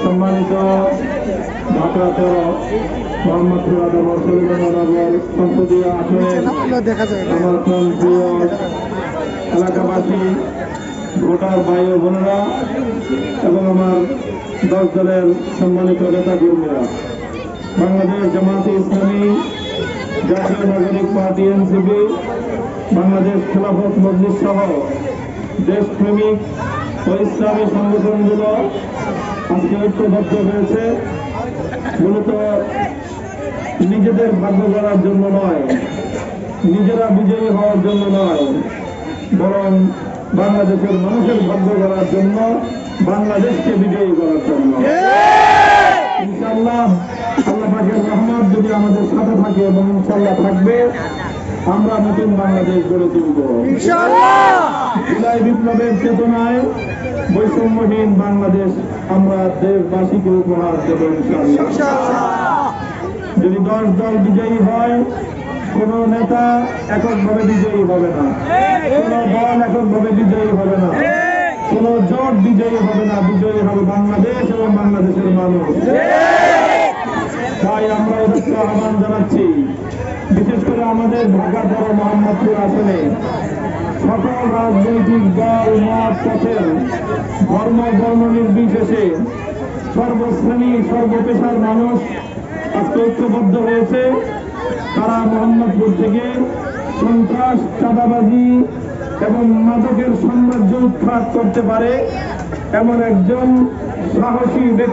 সম্মানিত ঢাকা 13 মোহাম্মদপুর আদম নগর সংসদীয় আসনের আমার প্রিয় এলাকাবাসী, ভোটার ভাই ও বোনেরা এবং আমার 10 দলের সম্মানিত নেতা কর্মীরা, বাংলাদেশ জামায়াতে ইসলামী, জাতীয় নাগরিক পার্টি এনসিপি, বাংলাদেশ খেলাফত মজলিস সহ দেশপ্রেমিক ও ইসলামী সংগঠনগুলো আজকে ঐক্যবদ্ধ হয়েছে মূলত নিজেদের ভাগ্য গড়ার জন্য নয়, নিজেরা বিজয়ী হওয়ার জন্য নয়, বরং বাংলাদেশের মানুষের ভাগ্য গড়ার জন্য, বাংলাদেশকে বিজয়ী করার জন্য। ইনশাআল্লাহ আল্লাহ পাকের রহমত যদি আমাদের সাথে থাকে এবং ইনশাআল্লাহ থাকবে, আমরা নতুন বাংলাদেশ গড়ে তুলব ইনশাআল্লাহ। জুলাই বিপ্লবের চেতনায় বৈষম্যহীন বাংলাদেশ আমরা দেশবাসীকে উপহার দেব ইনশাআল্লাহ। যদি 10 দল বিজয়ী হয়, কোন নেতা এককভাবে বিজয়ী হবে না, কোন দল এককভাবে বিজয়ী হবে না, কোন জোট বিজয়ী হবে না, বিজয়ী হবে বাংলাদেশ এবং বাংলাদেশের মানুষ। তাই আমরা ওদেরকে আহ্বান জানাচ্ছি, বিশেষ করে আমাদের ঢাকা 13 মোহাম্মদপুর আসনে সকল রাজনৈতিক দল, মত, পথের, ধর্ম, বর্ণ নির্বিশেষে সর্বশ্রেণী সর্বপেশার মানুষ আজকে ঐক্যবদ্ধ হয়েছে। তারা মোহাম্মদপুর থেকে সন্ত্রাস, চাঁদাবাজি এবং মাদকের সাম্রাজ্য উৎখাত করতে পারে এমন একজন সাহসী ব্যক্তি